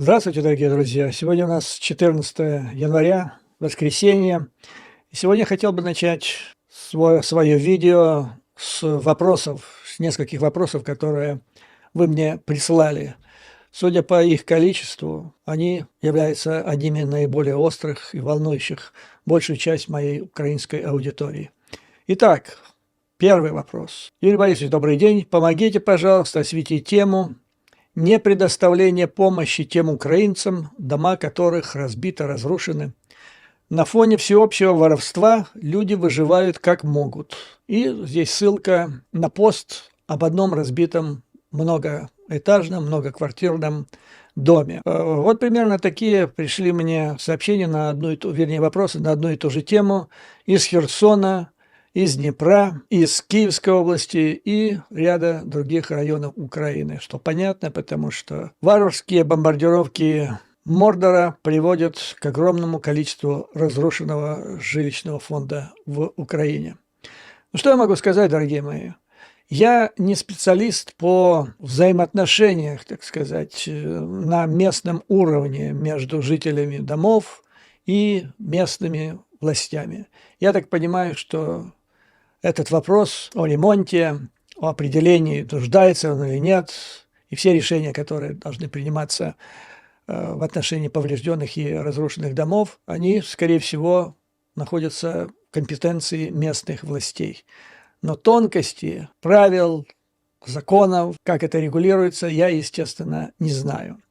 Здравствуйте, дорогие друзья! Сегодня у нас 14 января, воскресенье. И сегодня я хотел бы начать свое видео с нескольких вопросов, которые вы мне прислали. Судя по их количеству, они являются одними из наиболее острых и волнующих большую часть моей украинской аудитории. Итак, первый вопрос. Юрий Борисович, добрый день. Помогите, пожалуйста, осветить тему не предоставление помощи тем украинцам, дома которых разбиты, разрушены. На фоне всеобщего воровства люди выживают как могут. И здесь ссылка на пост об одном разбитом многоэтажном, многоквартирном доме. Вот примерно такие пришли мне сообщения вопросы на одну и ту же тему из Херсона, из Днепра, из Киевской области и ряда других районов Украины. Что понятно, потому что варварские бомбардировки Мордора приводят к огромному количеству разрушенного жилищного фонда в Украине. Ну, что я могу сказать, дорогие мои? Я не специалист по взаимоотношениях, так сказать, на местном уровне между жителями домов и местными властями. Я так понимаю, что этот вопрос о ремонте, о определении, нуждается он или нет, и все решения, которые должны приниматься в отношении поврежденных и разрушенных домов, они, скорее всего, находятся в компетенции местных властей. Но тонкости, правил, законов, как это регулируется, я, естественно, не знаю.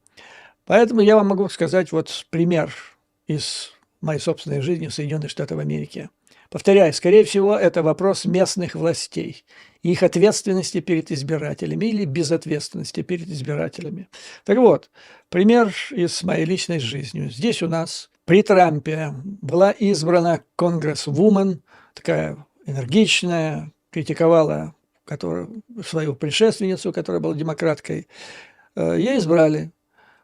Поэтому я вам могу сказать вот пример из моей собственной жизни в Соединенных Штатах Америки. Повторяю, скорее всего, это вопрос местных властей, их ответственности перед избирателями или безответственности перед избирателями. Так вот, пример из моей личной жизни. Здесь у нас при Трампе была избрана конгрессвумен, такая энергичная, критиковала свою предшественницу, которая была демократкой. Ее избрали.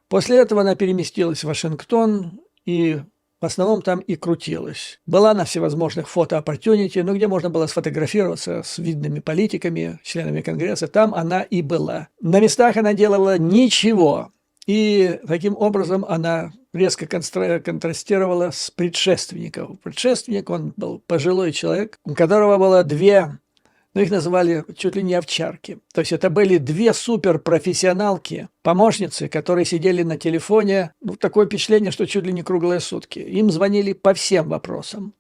После этого она переместилась в Вашингтон и в основном там и крутилась. Была на всевозможных фото-оппортюнити, где можно было сфотографироваться с видными политиками, членами Конгресса, там она и была. На местах она делала ничего. И таким образом она резко контрастировала с предшественником. Предшественник, он был пожилой человек, у которого было две, их называли чуть ли не овчарки. То есть это были две суперпрофессионалки, помощницы, которые сидели на телефоне. Такое впечатление, что чуть ли не круглые сутки. Им звонили по всем вопросам.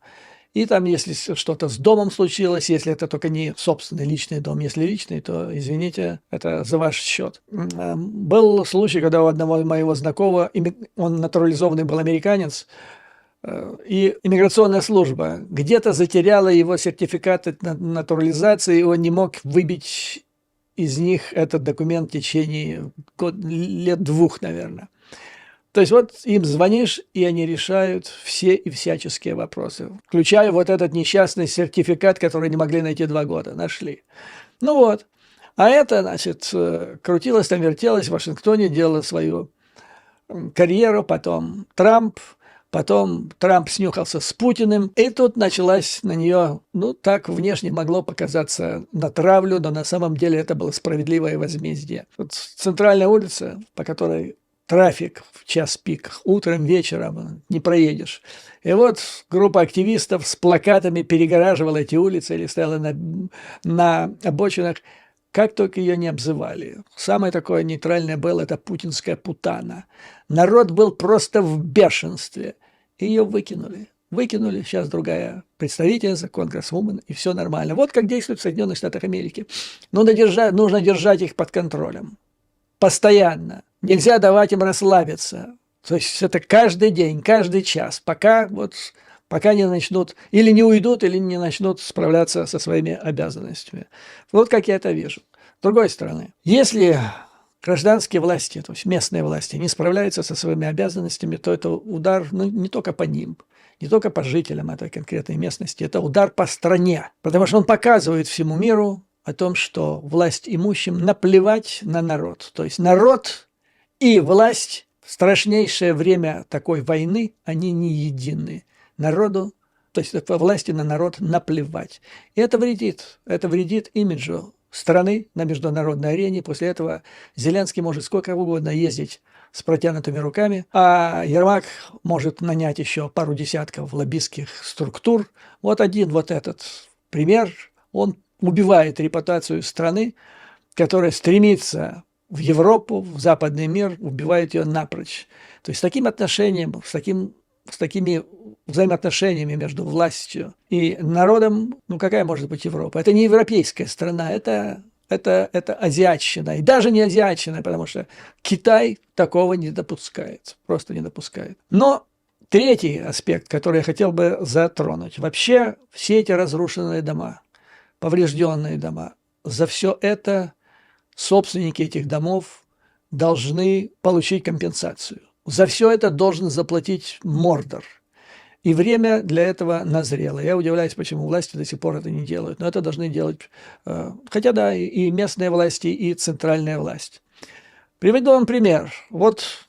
И там, если что-то с домом случилось, если это только не собственный личный дом, если личный, то, извините, это за ваш счет. Был случай, когда у одного моего знакомого, он натурализованный был американец, и иммиграционная служба где-то затеряла его сертификат натурализации, и он не мог выбить из них этот документ в течение лет 2, наверное. То есть вот им звонишь, и они решают все и всяческие вопросы, включая вот этот несчастный сертификат, который не могли найти 2 года, нашли. А это, значит, крутилось там, вертелось в Вашингтоне, делала свою карьеру, потом Трамп снюхался с Путиным, и тут началась на нее, так внешне могло показаться на травлю, но на самом деле это было справедливое возмездие. Вот центральная улица, по которой трафик в час пик, утром, вечером не проедешь. И вот группа активистов с плакатами перегораживала эти улицы или стояла на обочинах. Как только ее не обзывали. Самое такое нейтральное было — это путинская путана. Народ был просто в бешенстве. Ее выкинули. Выкинули, сейчас другая представительница, конгрессвумен, и все нормально. Вот как действует в Соединенных Штатах Америки. Нужно держать их под контролем. Постоянно. Нельзя давать им расслабиться. То есть это каждый день, каждый час, пока не начнут, или не уйдут, или не начнут справляться со своими обязанностями. Вот как я это вижу. С другой стороны, если гражданские власти, то есть местные власти, не справляются со своими обязанностями, то это удар не только по ним, не только по жителям этой конкретной местности, это удар по стране. Потому что он показывает всему миру о том, что власть имущим наплевать на народ. То есть народ и власть в страшнейшее время такой войны, они не едины. Народу, то есть власти на народ наплевать. И это вредит имиджу страны на международной арене. После этого Зеленский может сколько угодно ездить с протянутыми руками, а Ермак может нанять еще пару десятков лоббистских структур. Вот один вот этот пример, он убивает репутацию страны, которая стремится в Европу, в западный мир, убивает ее напрочь. То есть с таким отношением, с такими взаимоотношениями между властью и народом, ну какая может быть Европа? Это не европейская страна, это азиатчина. И даже не азиатчина, потому что Китай такого не допускает, просто не допускает. Но третий аспект, который я хотел бы затронуть. Вообще все эти разрушенные дома, поврежденные дома, за все это собственники этих домов должны получить компенсацию. За все это должен заплатить Мордор. И время для этого назрело. Я удивляюсь, почему власти до сих пор это не делают. Но это должны делать, хотя да, и местные власти, и центральная власть. Приведу вам пример. Вот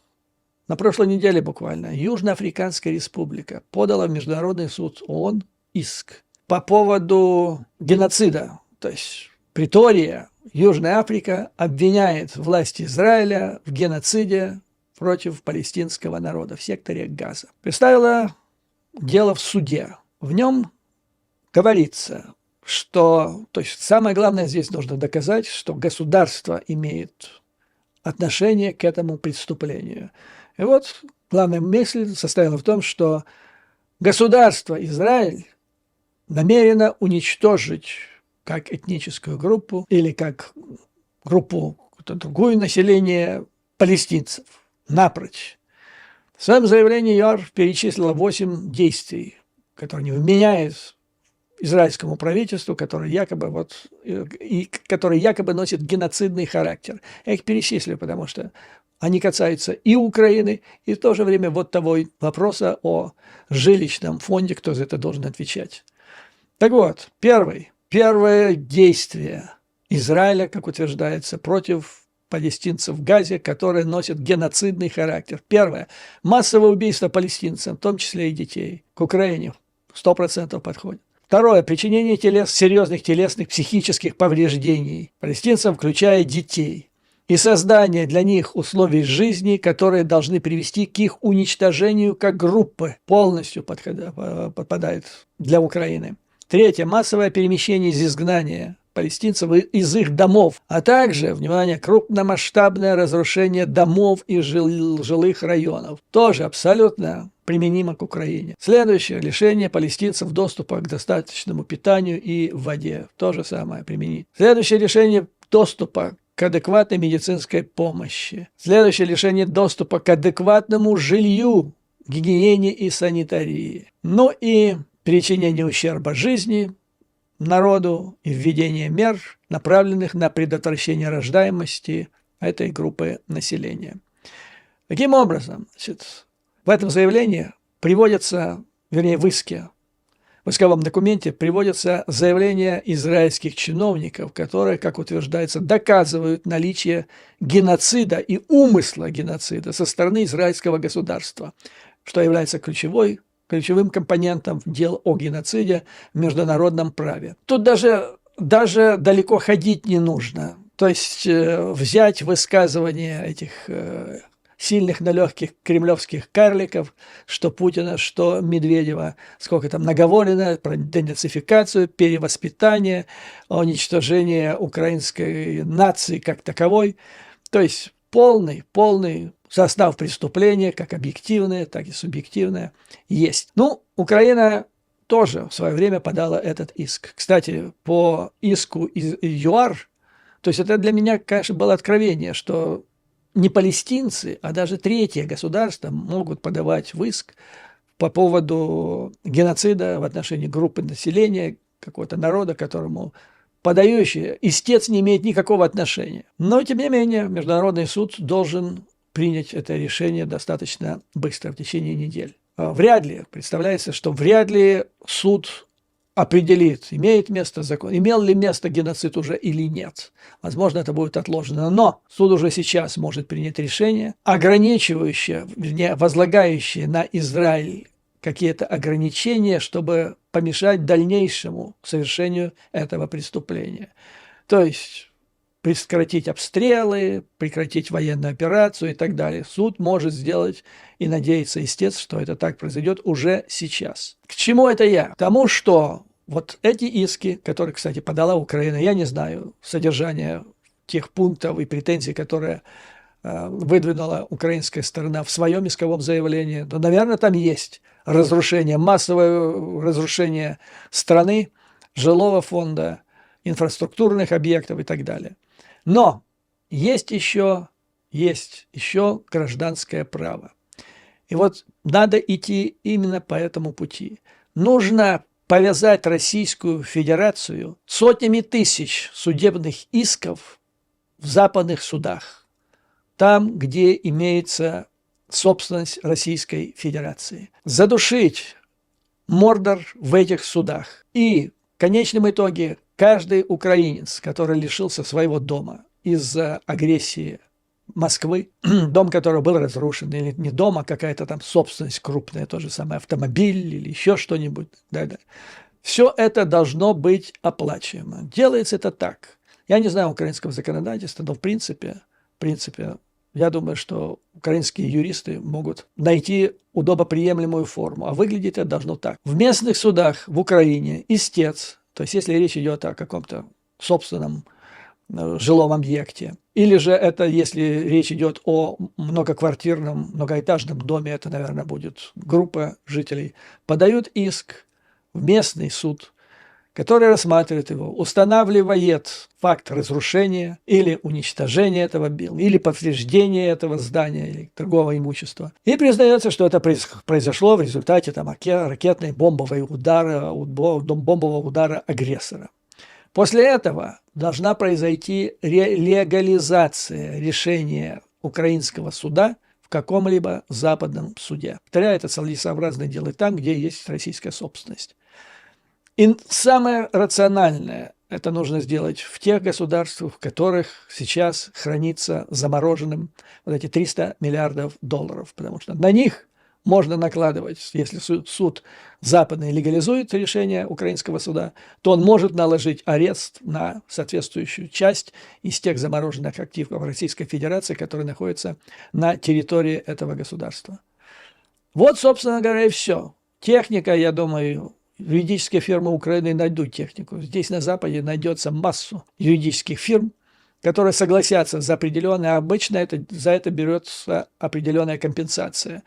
на прошлой неделе буквально Южноафриканская республика подала в Международный суд ООН иск по поводу геноцида. То есть Претория, Южная Африка обвиняет власти Израиля в геноциде против палестинского народа в секторе Газа. Представила дело в суде. В нем говорится, что, то есть самое главное здесь нужно доказать, что государство имеет отношение к этому преступлению. И вот главная мысль состояла в том, что государство Израиль намерено уничтожить как этническую группу или как группу другую населения палестинцев напрочь. В своем заявлении ЮАР перечислила 8 действий, которые не вменяют израильскому правительству, которые якобы, которые якобы носят геноцидный характер. Я их перечислю, потому что они касаются и Украины, и в то же время вот того вопроса о жилищном фонде, кто за это должен отвечать. Так вот, первое действие Израиля, как утверждается, против палестинцев в Газе, которые носят геноцидный характер. Первое. Массовое убийство палестинцев, в том числе и детей. К Украине 100% подходит. Второе. Причинение серьезных телесных психических повреждений палестинцам, включая детей. И создание для них условий жизни, которые должны привести к их уничтожению как группы, полностью подпадает для Украины. Третье. Массовое перемещение из изгнания палестинцев из их домов, а также, внимание, крупномасштабное разрушение домов и жилых районов. Тоже абсолютно применимо к Украине. Следующее. Лишение палестинцев доступа к достаточному питанию и воде. То же самое применить. Следующее решение доступа к адекватной медицинской помощи. Следующее лишение доступа к адекватному жилью, гигиене и санитарии. Ну и причинение ущерба жизни народу и введение мер, направленных на предотвращение рождаемости этой группы населения. Таким образом, в этом заявлении приводится, вернее, в исковом документе приводятся заявления израильских чиновников, которые, как утверждается, доказывают наличие геноцида и умысла геноцида со стороны израильского государства, что является ключевым компонентом дел о геноциде в международном праве. Тут даже далеко ходить не нужно. То есть взять высказывания этих сильных на легких кремлевских карликов, что Путина, что Медведева, сколько там наговорено про денацификацию, перевоспитание, уничтожение украинской нации как таковой. То есть полный состав преступления, как объективное, так и субъективное, есть. Ну, Украина тоже в свое время подала этот иск. Кстати, по иску из ЮАР, то есть это для меня, конечно, было откровение, что не палестинцы, а даже третье государство могут подавать в иск по поводу геноцида в отношении группы населения, какого-то народа, которому подающий истец не имеет никакого отношения. Но, тем не менее, Международный суд должен принять это решение достаточно быстро, в течение недель. Представляется, что вряд ли суд определит, имел ли место геноцид уже или нет. Возможно, это будет отложено. Но суд уже сейчас может принять решение, ограничивающее, вернее, возлагающее на Израиль какие-то ограничения, чтобы помешать дальнейшему совершению этого преступления. То есть прекратить обстрелы, прекратить военную операцию и так далее. Суд может сделать и надеется, естественно, что это так произойдет уже сейчас. К чему это я? К тому, что вот эти иски, которые, кстати, подала Украина, я не знаю содержание тех пунктов и претензий, которые выдвинула украинская сторона в своем исковом заявлении, то, наверное, там есть разрушение, массовое разрушение страны, жилого фонда, инфраструктурных объектов и так далее. Но есть еще гражданское право. И вот надо идти именно по этому пути. Нужно повязать Российскую Федерацию сотнями тысяч судебных исков в западных судах, там, где имеется собственность Российской Федерации. Задушить Мордор в этих судах. И в конечном итоге каждый украинец, который лишился своего дома из-за агрессии Москвы, дом которого был разрушен, или не дом, а какая-то там собственность крупная, тот же самый автомобиль или еще что-нибудь, все это должно быть оплачиваемо. Делается это так. Я не знаю украинского законодательства, но в принципе, я думаю, что украинские юристы могут найти удобоприемлемую форму. А выглядеть это должно так. В местных судах в Украине истец, то есть если речь идет о каком-то собственном жилом объекте, или же это, если речь идет о многоквартирном, многоэтажном доме, это, наверное, будет группа жителей, подают иск в местный суд, который рассматривает его, устанавливает факт разрушения или уничтожения этого или повреждения этого здания или торгового имущества. И признается, что это произошло в результате ракетной бомбового удара агрессора. После этого должна произойти легализация решения украинского суда в каком-либо западном суде. Повторяю, это целесообразно делать там, где есть российская собственность. И самое рациональное это нужно сделать в тех государствах, в которых сейчас хранится замороженным вот эти 300 миллиардов долларов, потому что на них можно накладывать, если суд западный легализует решение украинского суда, то он может наложить арест на соответствующую часть из тех замороженных активов Российской Федерации, которые находятся на территории этого государства. Вот, собственно говоря, и все. Техника, я думаю, юридические фирмы Украины найдут технику. Здесь на Западе найдется массу юридических фирм, которые согласятся за определенное, а обычно за это берется определенная компенсация.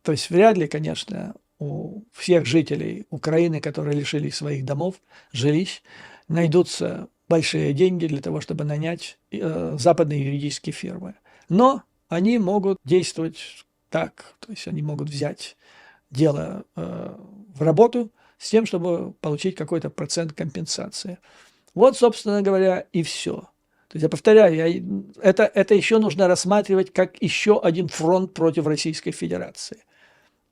То есть вряд ли, конечно, у всех жителей Украины, которые лишились своих домов, жилищ, найдутся большие деньги для того, чтобы нанять западные юридические фирмы. Но они могут действовать так, то есть они могут взять дело в работу с тем, чтобы получить какой-то процент компенсации. Вот, собственно говоря, и все. То есть я повторяю, это еще нужно рассматривать как еще один фронт против Российской Федерации.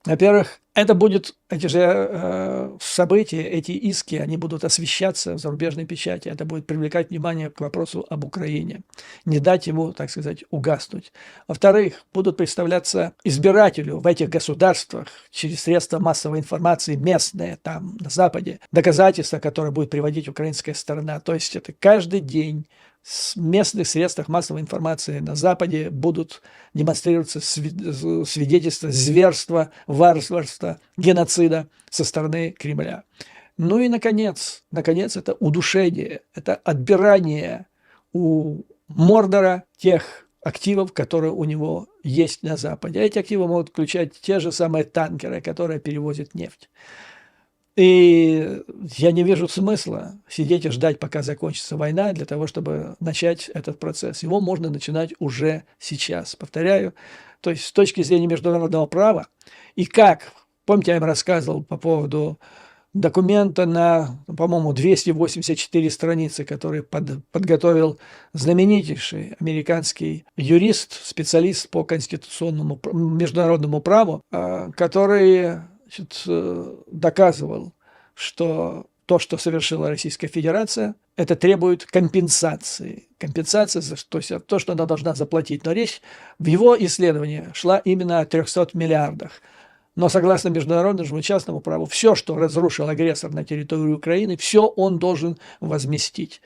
Во-первых, это будет, эти же события, эти иски, они будут освещаться в зарубежной печати. Это будет привлекать внимание к вопросу об Украине. Не дать ему, так сказать, угаснуть. Во-вторых, будут представляться избирателю в этих государствах через средства массовой информации местные, там, на Западе, доказательства, которые будет приводить украинская сторона. То есть это каждый день в местных средствах массовой информации на Западе будут демонстрироваться свидетельства зверства, варварства, геноцида со стороны Кремля. Ну и, наконец, это удушение, это отбирание у Мордора тех активов, которые у него есть на Западе. Эти активы могут включать те же самые танкеры, которые перевозят нефть. И я не вижу смысла сидеть и ждать, пока закончится война, для того, чтобы начать этот процесс. Его можно начинать уже сейчас. Повторяю, то есть с точки зрения международного права. И как, помните, я им рассказывал по поводу документа на, по-моему, 284 страницы, который подготовил знаменитейший американский юрист, специалист по конституционному международному праву, который доказывал, что то, что совершила Российская Федерация, это требует компенсации. Компенсация, то есть то, что она должна заплатить. Но речь в его исследовании шла именно о 300 миллиардах. Но согласно международному частному праву, все, что разрушил агрессор на территории Украины, все он должен возместить.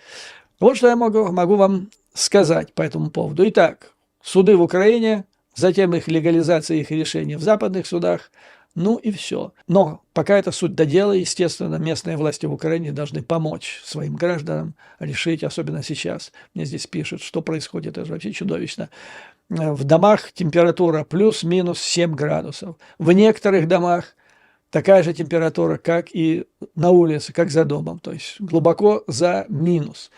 Вот что я могу вам сказать по этому поводу. Итак, суды в Украине, затем их легализация, их решения в западных судах, ну и все. Но пока это суть до дела, естественно, местные власти в Украине должны помочь своим гражданам решить, особенно сейчас. Мне здесь пишут, что происходит, это вообще чудовищно. В домах температура плюс-минус 7 градусов. В некоторых домах такая же температура, как и на улице, как за домом, то есть глубоко за минус.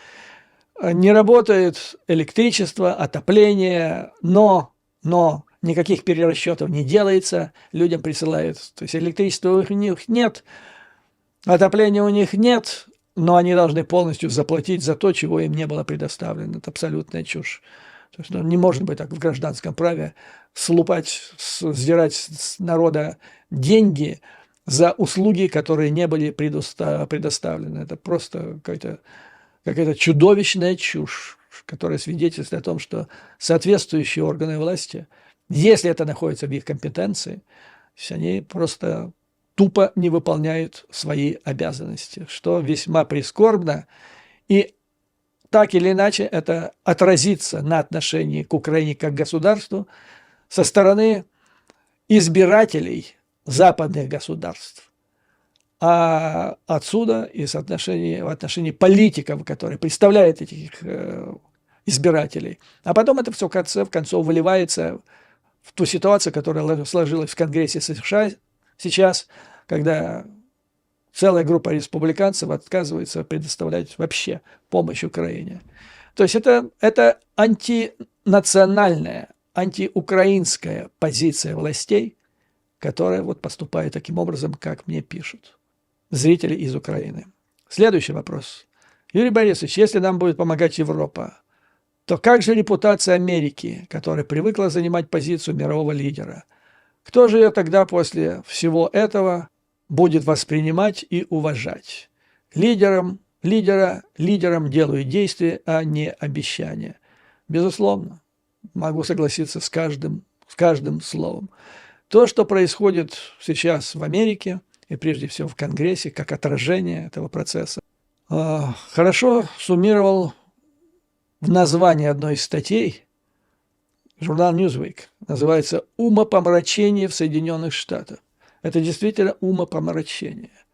Не работает электричество, отопление, но никаких перерасчетов не делается, людям присылают, то есть электричества у них нет, отопления у них нет, но они должны полностью заплатить за то, чего им не было предоставлено. Это абсолютная чушь. То есть, не может быть так в гражданском праве сдирать с народа деньги за услуги, которые не были предоставлены. Это просто какая-то чудовищная чушь, которая свидетельствует о том, что соответствующие органы власти, если это находится в их компетенции, они просто тупо не выполняют свои обязанности, что весьма прискорбно. И так или иначе это отразится на отношении к Украине как государству со стороны избирателей западных государств. А отсюда и в отношении политиков, которые представляют этих избирателей. А потом это все в конце концов выливается в ту ситуацию, которая сложилась в Конгрессе США сейчас, когда целая группа республиканцев отказывается предоставлять вообще помощь Украине. То есть это антинациональная, антиукраинская позиция властей, которая вот поступает таким образом, как мне пишут зрители из Украины. Следующий вопрос. Юрий Борисович, если нам будет помогать Европа, то как же репутация Америки, которая привыкла занимать позицию мирового лидера? Кто же ее тогда после всего этого будет воспринимать и уважать? Лидером делают действия, а не обещания. Безусловно, могу согласиться с каждым словом. То, что происходит сейчас в Америке, и прежде всего в Конгрессе, как отражение этого процесса, хорошо суммировал в названии одной из статей журнал Newsweek. Называется «Умопомрачение в Соединенных Штатах». Это действительно умопомрачение.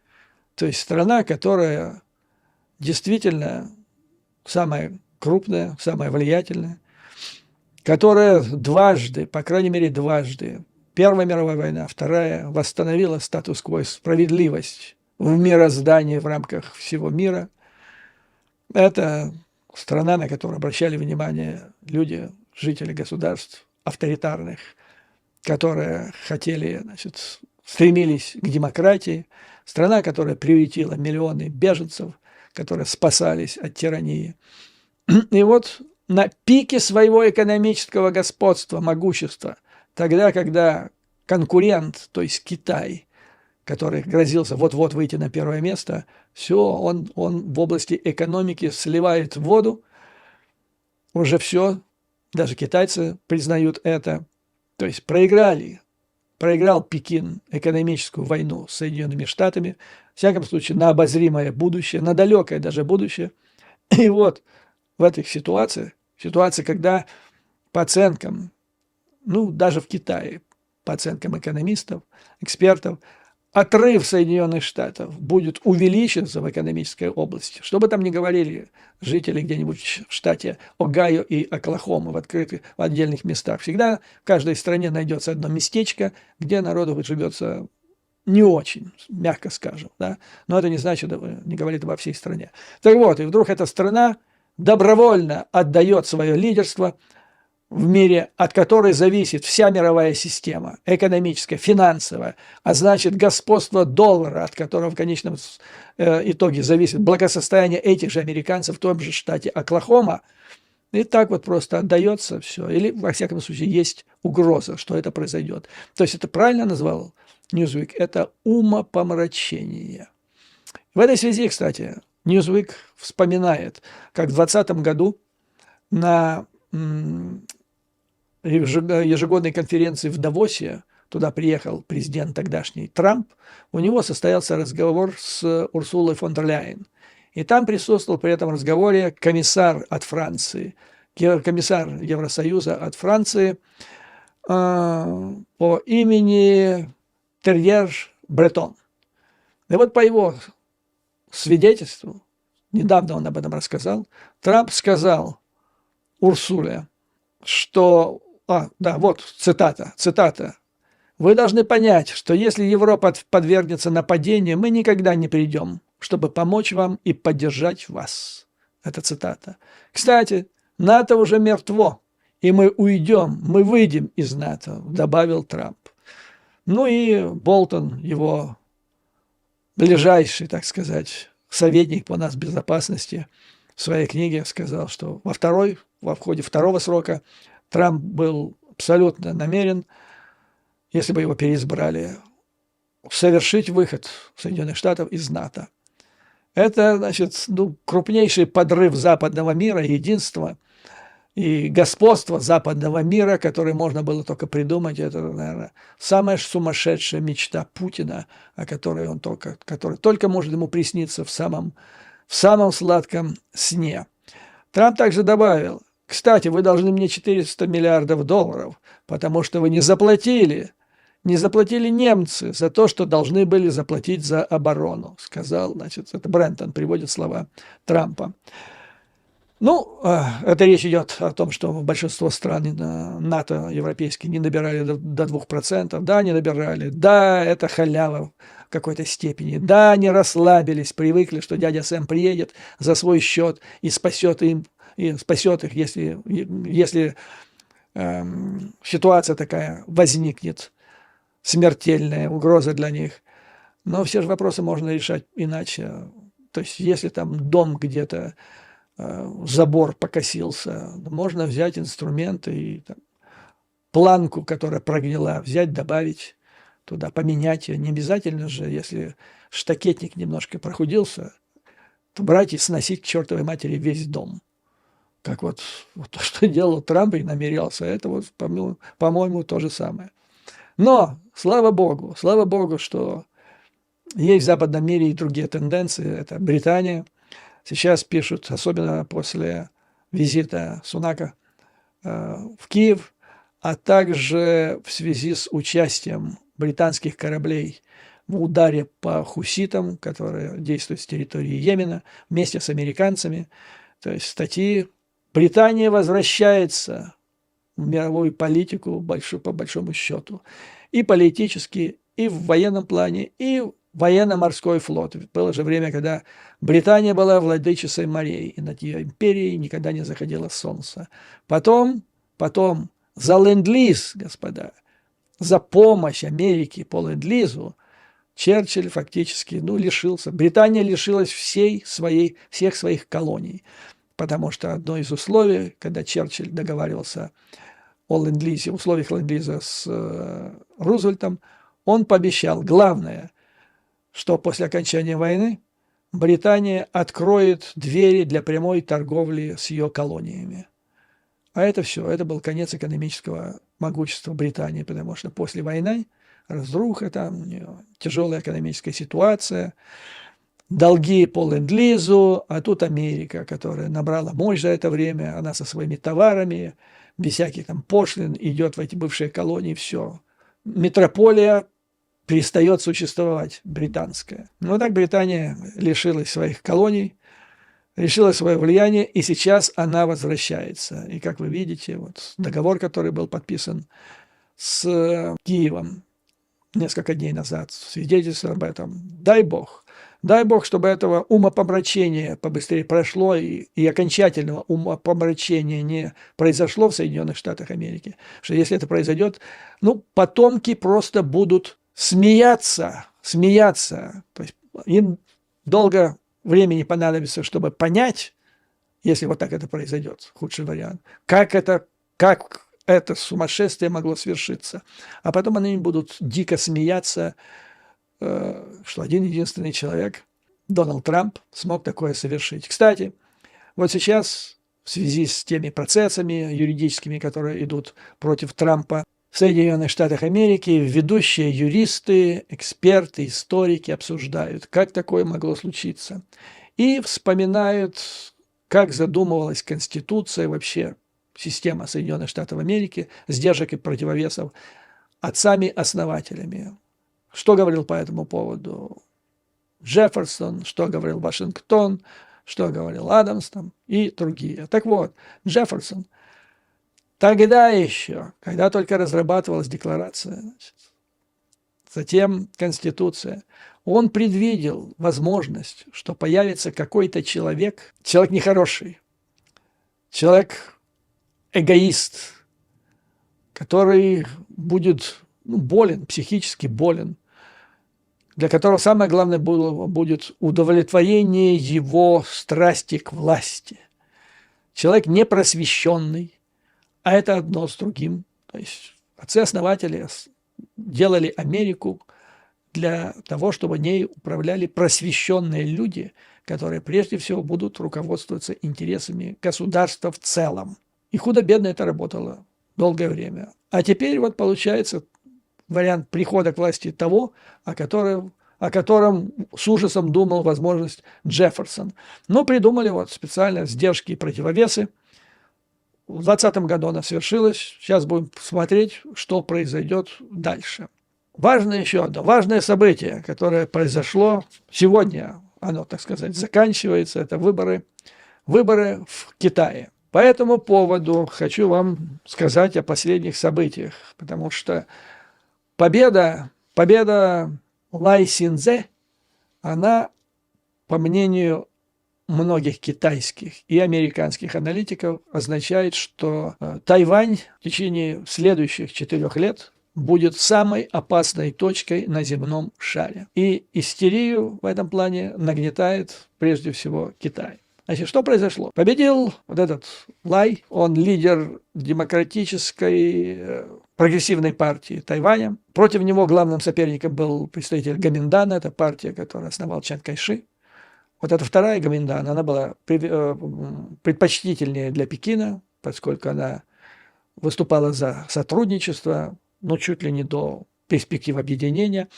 То есть страна, которая действительно самая крупная, самая влиятельная, которая дважды, по крайней мере дважды, Первая мировая война, Вторая, восстановила статус-кво, справедливость в мироздании в рамках всего мира. Это страна, на которую обращали внимание люди, жители государств авторитарных, которые стремились к демократии. Страна, которая приютила миллионы беженцев, которые спасались от тирании. И вот на пике своего экономического господства, могущества, тогда, когда конкурент, то есть Китай, который грозился вот-вот выйти на первое место, все, он в области экономики сливает воду, уже все, даже китайцы признают это. То есть проиграл Пекин экономическую войну с Соединенными Штатами, в всяком случае, на обозримое будущее, на далекое даже будущее. И вот в этих ситуациях, когда по оценкам, даже в Китае, по оценкам экономистов, экспертов, отрыв Соединенных Штатов будет увеличиваться в экономической области. Что бы там ни говорили жители где-нибудь в штате Огайо и Оклахома в отдельных местах, всегда в каждой стране найдется одно местечко, где народу живется не очень, мягко скажем. Да? Но это не значит, не говорит обо всей стране. Так вот, и вдруг эта страна добровольно отдает свое лидерство в мире, от которой зависит вся мировая система, экономическая, финансовая, а значит господство доллара, от которого в конечном итоге зависит благосостояние этих же американцев в том же штате Оклахома, и так вот просто отдается все. Или, во всяком случае, есть угроза, что это произойдет. То есть это правильно назвал Newsweek, это умопомрачение. В этой связи, кстати, Newsweek вспоминает, как в 2020 году на ежегодной конференции в Давосе, туда приехал президент тогдашний Трамп, у него состоялся разговор с Урсулой фон дер Ляйен. И там присутствовал при этом разговоре комиссар от Франции комиссар Евросоюза от Франции по имени Терьер Бретон. И вот по его свидетельству, недавно он об этом рассказал, Трамп сказал Урсуле, что, да, вот цитата. «Вы должны понять, что если Европа подвергнется нападению, мы никогда не придем, чтобы помочь вам и поддержать вас». Это цитата. Кстати, НАТО уже мертво, и мы уйдем, мы выйдем из НАТО, добавил Трамп. Ну и Болтон, его ближайший, так сказать, советник по нацбезопасности, в своей книге сказал, что в ходе второго срока Трамп был абсолютно намерен, если бы его переизбрали, совершить выход Соединенных Штатов из НАТО. Это, значит, крупнейший подрыв западного мира, единства и господства западного мира, который можно было только придумать. Это, наверное, самая сумасшедшая мечта Путина, которой только может ему присниться в самом сладком сне. Трамп также добавил: кстати, вы должны мне 400 миллиардов долларов, потому что вы не заплатили немцы за то, что должны были заплатить за оборону, сказал, значит, это Брентон приводит слова Трампа. Ну, это речь идет о том, что большинство стран НАТО европейские не набирали до 2%. Да, не набирали. Да, это халява в какой-то степени. Да, они расслабились, привыкли, что дядя Сэм приедет за свой счет и спасет их, если ситуация такая возникнет, смертельная угроза для них. Но все же вопросы можно решать иначе. То есть, если там дом где-то, забор покосился, можно взять инструменты и там, планку, которая прогнила, взять, добавить туда, поменять ее. Не обязательно же, если штакетник немножко прохудился, то брать и сносить к чертовой матери весь дом. Как вот то, что делал Трамп и намерялся, это вот, по-моему, то же самое. Но, слава богу, что есть в западном мире и другие тенденции. Это Британия. Сейчас пишут, особенно после визита Сунака в Киев, а также в связи с участием британских кораблей в ударе по хуситам, которые действуют с территории Йемена, вместе с американцами. То есть статьи «Британия возвращается в мировую политику по большому счету. И политически, и в военном плане, и военно-морской флот. Было же время, когда Британия была владычицей морей, и над ее империей никогда не заходило солнце. Потом за ленд-лиз, господа, за помощь Америке по ленд-лизу Черчилль фактически лишился. Британия лишилась всех своих колоний. Потому что одно из условий, когда Черчилль договаривался о ленд-лизе, условиях ленд-лиза с Рузвельтом, он пообещал, главное, что после окончания войны Британия откроет двери для прямой торговли с ее колониями. А это все, это был конец экономического могущества Британии, потому что после войны разруха, там у нее тяжелая экономическая ситуация, долги по ленд-лизу, а тут Америка, которая набрала мощь за это время, она со своими товарами, без всяких там пошлин, идет в эти бывшие колонии, все. Метрополия перестает существовать, британская. Но так Британия лишилась своих колоний, лишила свое влияние, и сейчас она возвращается. И, как вы видите, вот договор, который был подписан с Киевом несколько дней назад, свидетельствует об этом. Дай Бог, чтобы этого умопомрачения побыстрее прошло и окончательного умопомрачения не произошло в Соединенных Штатах Америки. Что если это произойдет, потомки просто будут смеяться. То есть им долго времени понадобится, чтобы понять, если вот так это произойдет, худший вариант, как это сумасшествие могло свершиться. А потом они будут дико смеяться, что один-единственный человек, Дональд Трамп, смог такое совершить. Кстати, вот сейчас в связи с теми процессами юридическими, которые идут против Трампа, в Соединенных Штатах Америки ведущие юристы, эксперты, историки обсуждают, как такое могло случиться. И вспоминают, как задумывалась Конституция вообще система Соединенных Штатов Америки, сдержек и противовесов, отцами-основателями. Что говорил по этому поводу Джефферсон, что говорил Вашингтон, что говорил Адамс там, и другие. Так вот, Джефферсон тогда еще, когда только разрабатывалась декларация, значит, затем Конституция, он предвидел возможность, что появится какой-то человек нехороший, человек эгоист, который будет болен, психически болен, для которого самое главное будет удовлетворение его страсти к власти. Человек непросвещенный, а это одно с другим. То есть отцы-основатели делали Америку для того, чтобы ней управляли просвещенные люди, которые прежде всего будут руководствоваться интересами государства в целом. И худо-бедно это работало долгое время. А теперь вот получается вариант прихода к власти того, о котором с ужасом думал возможность Джефферсон. Но придумали вот специально сдержки и противовесы. В 2020 году она свершилась. Сейчас будем смотреть, что произойдет дальше. Важное еще одно, важное событие, которое произошло сегодня, оно, так сказать, заканчивается, это выборы в Китае. По этому поводу хочу вам сказать о последних событиях, потому что победа Лай Синьцзе, она, по мнению многих китайских и американских аналитиков, означает, что Тайвань в течение следующих 4 лет будет самой опасной точкой на земном шаре. И истерию в этом плане нагнетает прежде всего Китай. Значит, что произошло? Победил вот этот Лай, он лидер демократической прогрессивной партии Тайваня. Против него главным соперником был представитель Гоминдана, это партия, которую основал Чан Кайши. Вот эта вторая Гоминдан, она была предпочтительнее для Пекина, поскольку она выступала за сотрудничество, но чуть ли не до перспектив объединения,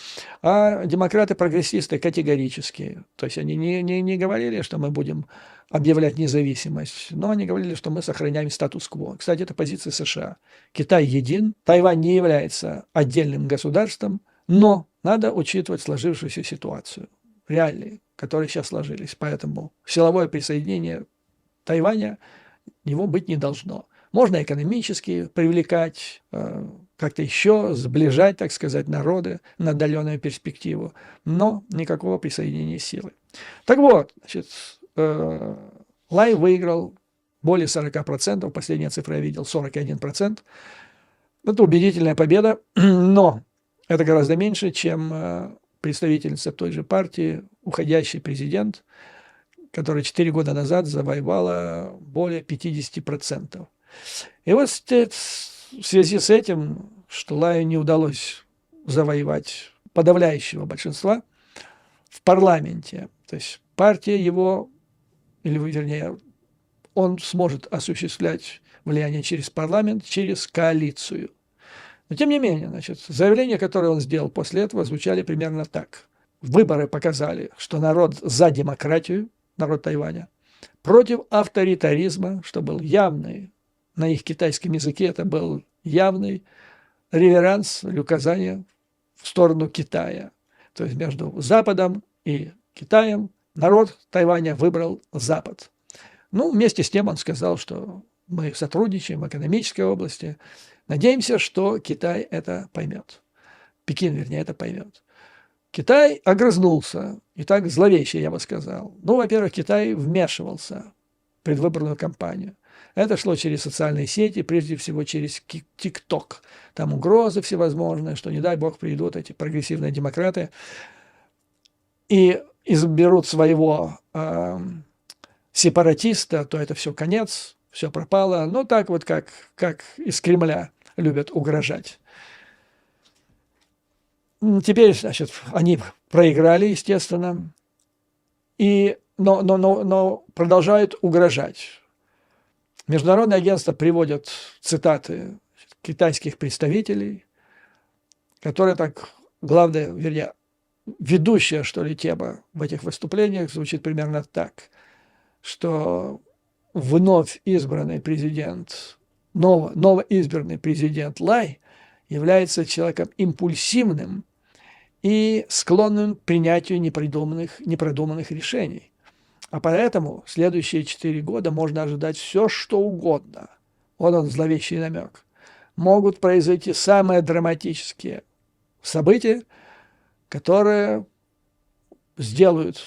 а демократы-прогрессисты категорически. То есть они не говорили, что мы будем объявлять независимость, но они говорили, что мы сохраняем статус-кво. Кстати, это позиция США. Китай един, Тайвань не является отдельным государством, но надо учитывать сложившуюся ситуацию, реальные, которые сейчас сложились. Поэтому силовое присоединение Тайваня его быть не должно. Можно экономически привлекать, как-то еще сближать, так сказать, народы на отдаленную перспективу, но никакого присоединения силы. Так вот, значит, Лай выиграл более 40%, последняя цифра я видел, 41%. Это убедительная победа, но это гораздо меньше, чем представительница той же партии, уходящий президент, которая 4 года назад завоевала более 50%. И вот в связи с этим, что Лаю не удалось завоевать подавляющего большинства в парламенте, то есть партия его, или вернее, он сможет осуществлять влияние через парламент, через коалицию. Но тем не менее, значит, заявления, которые он сделал после этого, звучали примерно так. Выборы показали, что народ за демократию, народ Тайваня, против авторитаризма, что был явный, на их китайском языке это был явный реверанс или указание в сторону Китая. То есть между Западом и Китаем народ Тайваня выбрал Запад. Ну, вместе с тем он сказал, что мы сотрудничаем в экономической области. Надеемся, что Китай это поймет. Пекин, вернее, это поймет. Китай огрызнулся, и так зловеще, я бы сказал. Ну, во-первых, Китай вмешивался в предвыборную кампанию. Это шло через социальные сети, прежде всего через ТикТок. Там угрозы всевозможные, что, не дай бог, придут эти прогрессивные демократы и изберут своего сепаратиста, то это все конец, все пропало. Ну, так вот, как из Кремля любят угрожать. Теперь, значит, они проиграли, естественно, но продолжают угрожать. Международные агентства приводят цитаты китайских представителей, которые так, главное, вернее, ведущая, что ли, тема в этих выступлениях звучит примерно так, что вновь избранный президент новоизбранный президент Лай является человеком импульсивным и склонным к принятию непродуманных решений. А поэтому в следующие 4 года можно ожидать все, что угодно. Вот он, зловещий намек. Могут произойти самые драматические события, которые сделают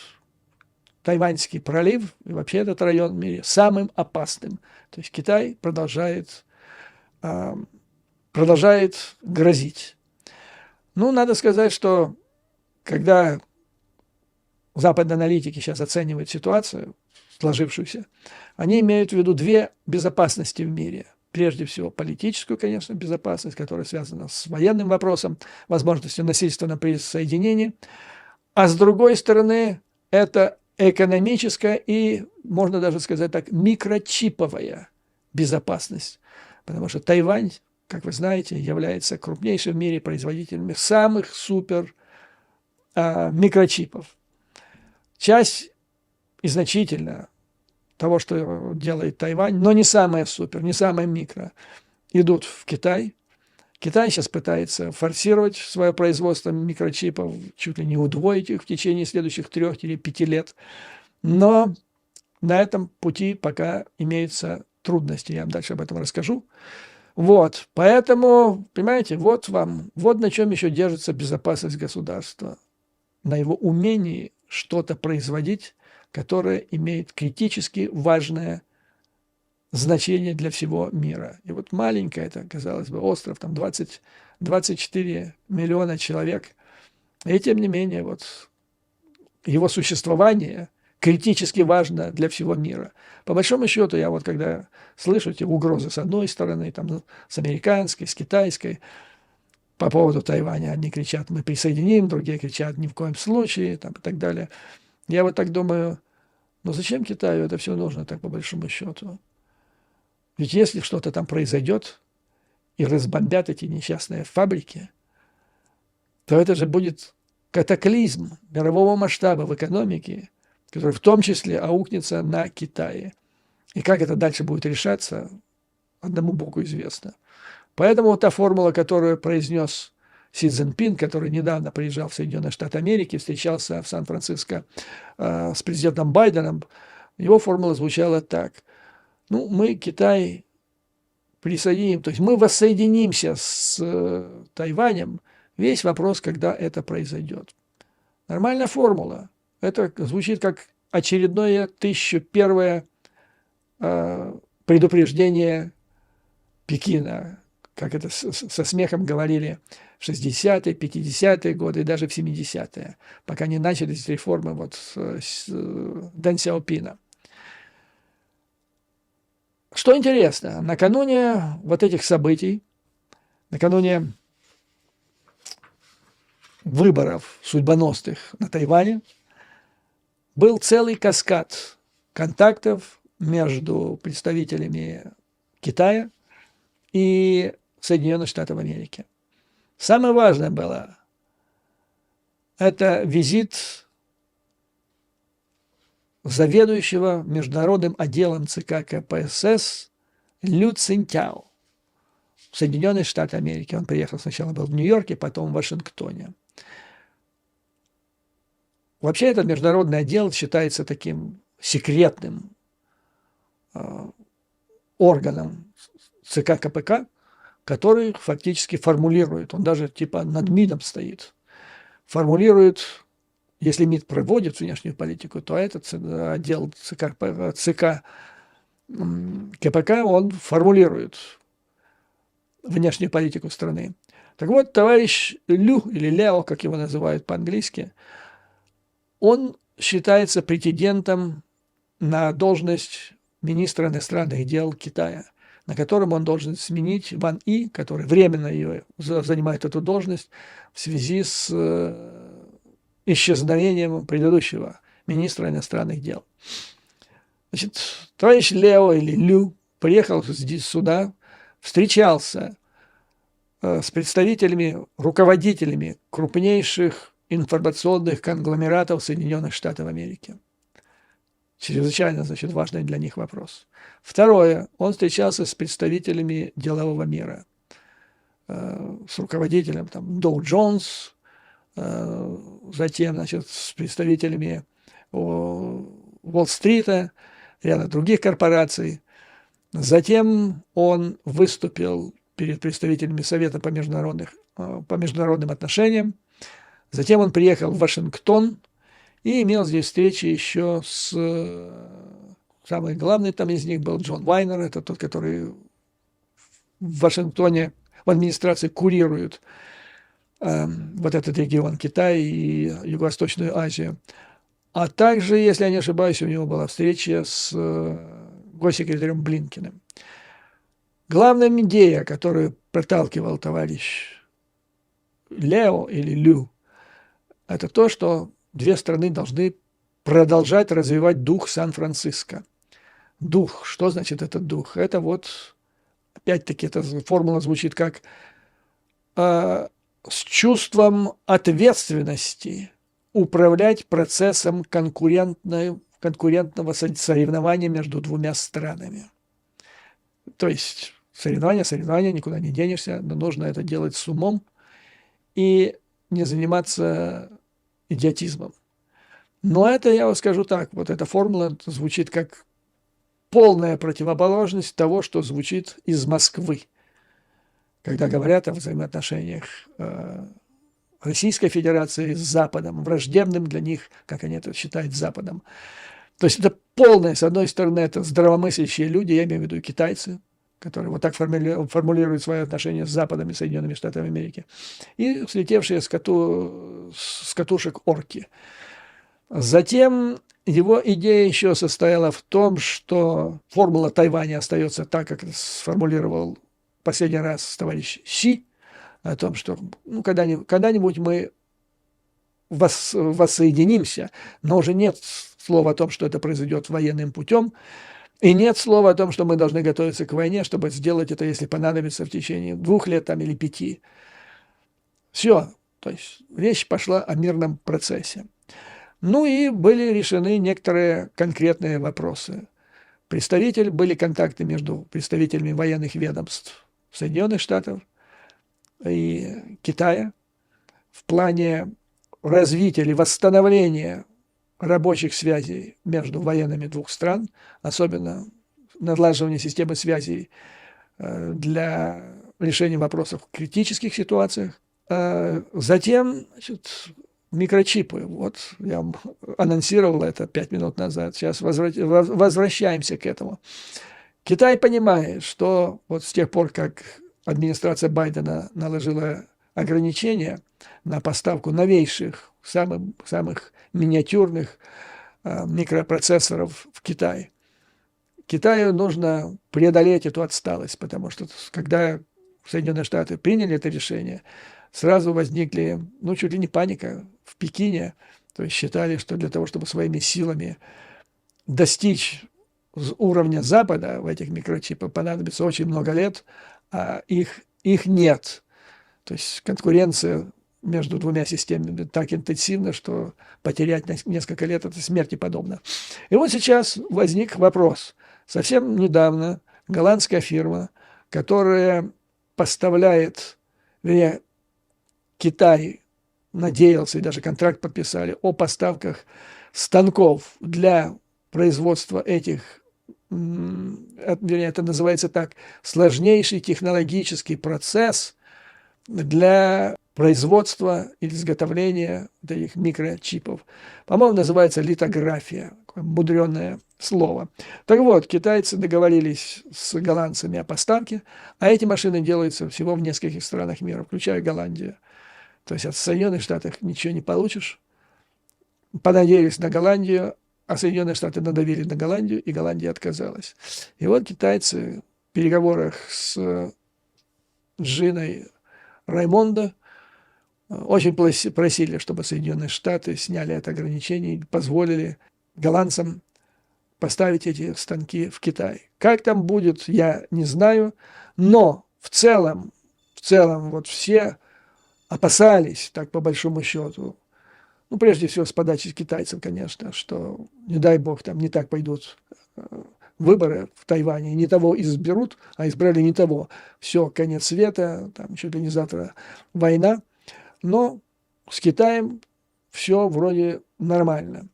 Тайваньский пролив и вообще этот район в мире самым опасным. То есть Китай продолжает грозить. Ну, надо сказать, что когда западные аналитики сейчас оценивают ситуацию, сложившуюся, они имеют в виду две безопасности в мире. Прежде всего, политическую, конечно, безопасность, которая связана с военным вопросом, возможностью насильственного присоединения. А с другой стороны, это экономическая и, можно даже сказать так, микрочиповая безопасность. Потому что Тайвань, как вы знаете, является крупнейшим в мире производителем самых супер микрочипов. Часть и значительно того, что делает Тайвань, но не самое супер, не самое микро, идут в Китай. Китай сейчас пытается форсировать свое производство микрочипов, чуть ли не удвоить их в течение следующих 3 или 5 лет. Но на этом пути пока имеются трудности. Я вам дальше об этом расскажу. Вот, поэтому, понимаете, вот вам, вот на чем еще держится безопасность государства. На его умении что-то производить, которое имеет критически важное значение для всего мира. И вот маленький, это, казалось бы, остров, там 24 миллиона человек, и тем не менее, вот его существование критически важно для всего мира. По большому счету, я вот когда слышу эти угрозы с одной стороны, там, с американской, с китайской, по поводу Тайваня, одни кричат, мы присоединим, другие кричат, ни в коем случае, там, и так далее. Я вот так думаю, ну зачем Китаю это все нужно, так по большому счету? Ведь если что-то там произойдет и разбомбят эти несчастные фабрики, то это же будет катаклизм мирового масштаба в экономике, который в том числе аукнется на Китае. И как это дальше будет решаться, одному Богу известно. Поэтому вот та формула, которую произнес Си Цзиньпин, который недавно приезжал в Соединенные Штаты Америки, встречался в Сан-Франциско с президентом Байденом, его формула звучала так. Ну, мы Китай присоединим, то есть мы воссоединимся с Тайванем, весь вопрос, когда это произойдет. Нормальная формула. Это звучит как очередное 1001 предупреждение Пекина, как это со смехом говорили в 60-е, 50-е годы и даже в 70-е, пока не начались реформы вот с Дэн Сяопина. Что интересно, накануне вот этих событий, накануне выборов судьбоносных на Тайване, был целый каскад контактов между представителями Китая и Соединенных Штатов Америки. Самое важное было это визит заведующего международным отделом ЦК КПСС Лю Цинтяо в Соединенные Штаты Америки. Он приехал сначала был в Нью-Йорке, потом в Вашингтоне. Вообще этот международный отдел считается таким секретным органом ЦК КПК, который фактически формулирует, он даже типа над МИДом стоит, формулирует, если МИД проводит внешнюю политику, то этот отдел ЦК КПК, он формулирует внешнюю политику страны. Так вот, товарищ Лю, или Ляо, как его называют по-английски, он считается претендентом на должность министра иностранных дел Китая, на котором он должен сменить Ван И, который временно ее занимает эту должность в связи с исчезновением предыдущего министра иностранных дел. Значит, товарищ Лео или Лю приехал здесь сюда, встречался с представителями, руководителями крупнейших информационных конгломератов Соединенных Штатов Америки. Чрезвычайно, значит, важный для них вопрос. Второе. Он встречался с представителями делового мира, с руководителем там Доу Джонс, затем, значит, с представителями Уолл-стрита, ряда других корпораций. Затем он выступил перед представителями Совета по международным отношениям. Затем он приехал в Вашингтон и имел здесь встречи еще с... Самый главный там из них был Джон Вайнер, это тот, который в Вашингтоне в администрации курирует вот этот регион Китай и Юго-Восточную Азию. А также, если я не ошибаюсь, у него была встреча с госсекретарем Блинкеном. Главная идея, которую проталкивал товарищ Лео или Лю, это то, что две страны должны продолжать развивать дух Сан-Франциско. Дух. Что значит этот дух? Это вот, опять-таки, эта формула звучит как с чувством ответственности управлять процессом конкурентного соревнования между двумя странами. То есть соревнования, никуда не денешься, но нужно это делать с умом и не заниматься идиотизмом. Но это, я вам скажу так, вот эта формула звучит как полная противоположность того, что звучит из Москвы, когда говорят о взаимоотношениях Российской Федерации с Западом, враждебным для них, как они это считают, Западом. То есть это полное, с одной стороны, это здравомыслящие люди, я имею в виду китайцы, которые вот так формулируют свои отношения с Западом и Соединенными Штатами Америки, и слетевшие с катушек орки. Затем его идея еще состояла в том, что формула Тайваня остается так, как сформулировал последний раз товарищ Си, о том, что когда-нибудь мы воссоединимся, но уже нет слова о том, что это произойдет военным путем, и нет слова о том, что мы должны готовиться к войне, чтобы сделать это, если понадобится, в течение 2 лет там, или 5. Все. То есть речь пошла о мирном процессе. Ну и были решены некоторые конкретные вопросы. Были контакты между представителями военных ведомств Соединенных Штатов и Китая в плане развития или восстановления рабочих связей между военными двух стран, особенно налаживание системы связей для решения вопросов в критических ситуациях. Затем, значит, микрочипы. Вот я анонсировал это 5 минут назад. Сейчас возвращаемся к этому. Китай понимает, что вот с тех пор, как администрация Байдена наложила ограничения на поставку новейших, самых миниатюрных микропроцессоров в Китай, Китаю нужно преодолеть эту отсталость, потому что когда Соединенные Штаты приняли это решение, сразу возникли, чуть ли не паника в Пекине. То есть считали, что для того, чтобы своими силами достичь уровня Запада в этих микрочипах, понадобится очень много лет, а их нет. То есть конкуренция между двумя системами так интенсивна, что потерять несколько лет – это смерти подобно. И вот сейчас возник вопрос. Совсем недавно голландская фирма, которая поставляет, Китай надеялся и даже контракт подписали о поставках станков для производства этих, это называется так, сложнейший технологический процесс для производства или изготовления этих микрочипов. По-моему, называется литография. Такое мудреное слово. Так вот, китайцы договорились с голландцами о поставке, а эти машины делаются всего в нескольких странах мира, включая Голландию. То есть от Соединенных Штатов ничего не получишь. Понадеялись на Голландию, а Соединенные Штаты надавили на Голландию, и Голландия отказалась. И вот китайцы в переговорах с Джиной Раймондо очень просили, чтобы Соединенные Штаты сняли это ограничение и позволили голландцам поставить эти станки в Китай. Как там будет, я не знаю, но в целом вот все опасались, так по большому счету, Ну, прежде всего, с подачи китайцев, конечно, что, не дай бог, там не так пойдут выборы в Тайване, не того изберут, а избрали не того. Все, конец света, там чуть ли не завтра война. Но с Китаем все вроде нормально.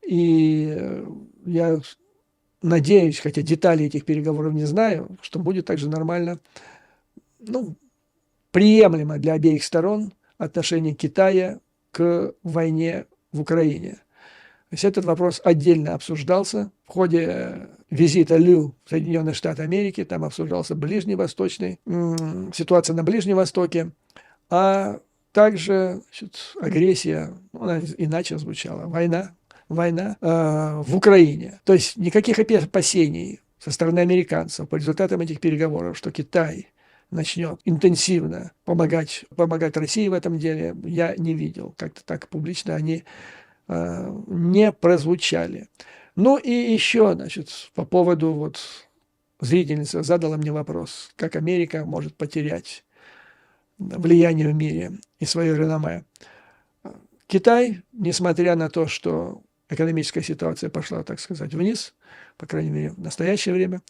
И я надеюсь, хотя детали этих переговоров не знаю, что будет также нормально, ну, приемлемо для обеих сторон отношение Китая к войне в Украине. То есть этот вопрос отдельно обсуждался в ходе визита Лю в Соединенные Штаты Америки. Там обсуждался ситуация на Ближнем Востоке, а также, значит, агрессия, она иначе звучала, война в Украине. То есть никаких опасений со стороны американцев по результатам этих переговоров, что Китай начнет интенсивно помогать России в этом деле, я не видел. Как-то так публично они не прозвучали. Ну и еще, значит, по поводу, вот, зрительница задала мне вопрос, как Америка может потерять влияние в мире и свое реноме. Китай, несмотря на то, что экономическая ситуация пошла, так сказать, вниз, по крайней мере, в настоящее время,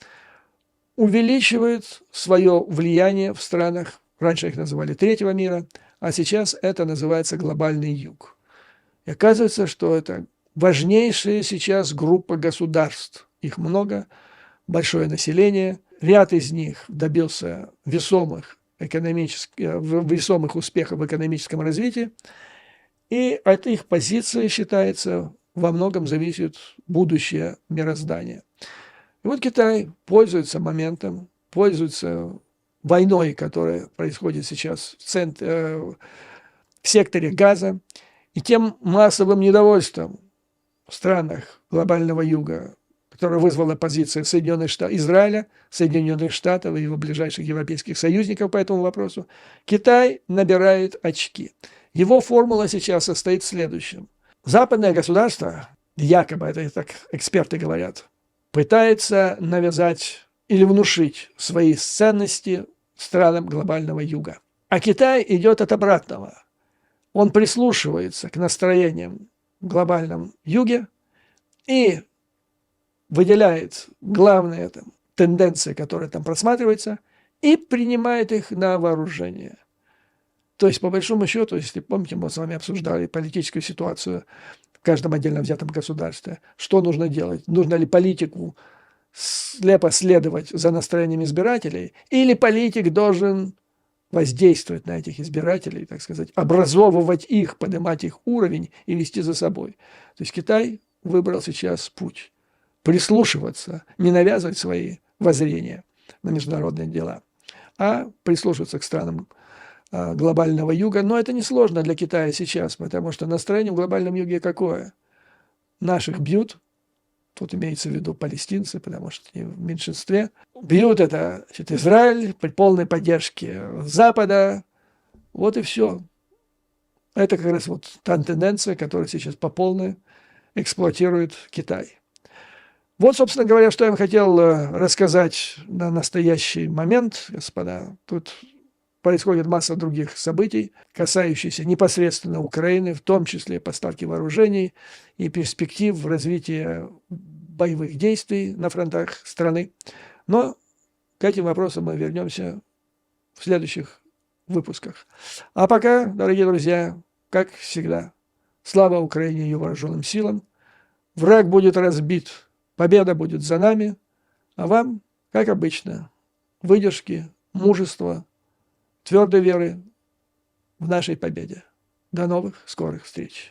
увеличивает свое влияние в странах, раньше их называли третьего мира, а сейчас это называется глобальный юг. И оказывается, что это важнейшая сейчас группа государств. Их много, большое население. Ряд из них добился весомых успехов в экономическом развитии. И от их позиции, считается, во многом зависит будущее мироздания. И вот Китай пользуется моментом, пользуется войной, которая происходит сейчас в секторе Газа, и тем массовым недовольством в странах глобального юга, которое вызвало позиция Израиля, Соединенных Штатов и его ближайших европейских союзников по этому вопросу, Китай набирает очки. Его формула сейчас состоит в следующем. Западное государство, якобы, это так эксперты говорят, пытается навязать или внушить свои ценности странам глобального юга. А Китай идет от обратного. Он прислушивается к настроениям в глобальном юге и выделяет главные тенденции, которые там просматриваются, и принимает их на вооружение. То есть, по большому счету, если помните, мы с вами обсуждали политическую ситуацию в каждом отдельно взятом государстве, что нужно делать? Нужно ли политику слепо следовать за настроением избирателей, или политик должен воздействовать на этих избирателей, так сказать, образовывать их, поднимать их уровень и вести за собой. То есть Китай выбрал сейчас путь прислушиваться, не навязывать свои воззрения на международные дела, а прислушиваться к странам глобального юга. Но это несложно для Китая сейчас, потому что настроение в глобальном юге какое? Наших бьют, тут имеется в виду палестинцы, потому что они в меньшинстве. Бьют это, значит, Израиль при полной поддержке Запада. Вот и все. Это как раз вот та тенденция, которая сейчас по полной эксплуатирует Китай. Вот, собственно говоря, что я вам хотел рассказать на настоящий момент, господа. Тут происходит масса других событий, касающихся непосредственно Украины, в том числе поставки вооружений и перспектив в развитии боевых действий на фронтах страны. Но к этим вопросам мы вернемся в следующих выпусках. А пока, дорогие друзья, как всегда, слава Украине и ее вооруженным силам. Враг будет разбит, победа будет за нами, а вам, как обычно, выдержки, мужества, твердой веры в нашей победе. До новых скорых встреч.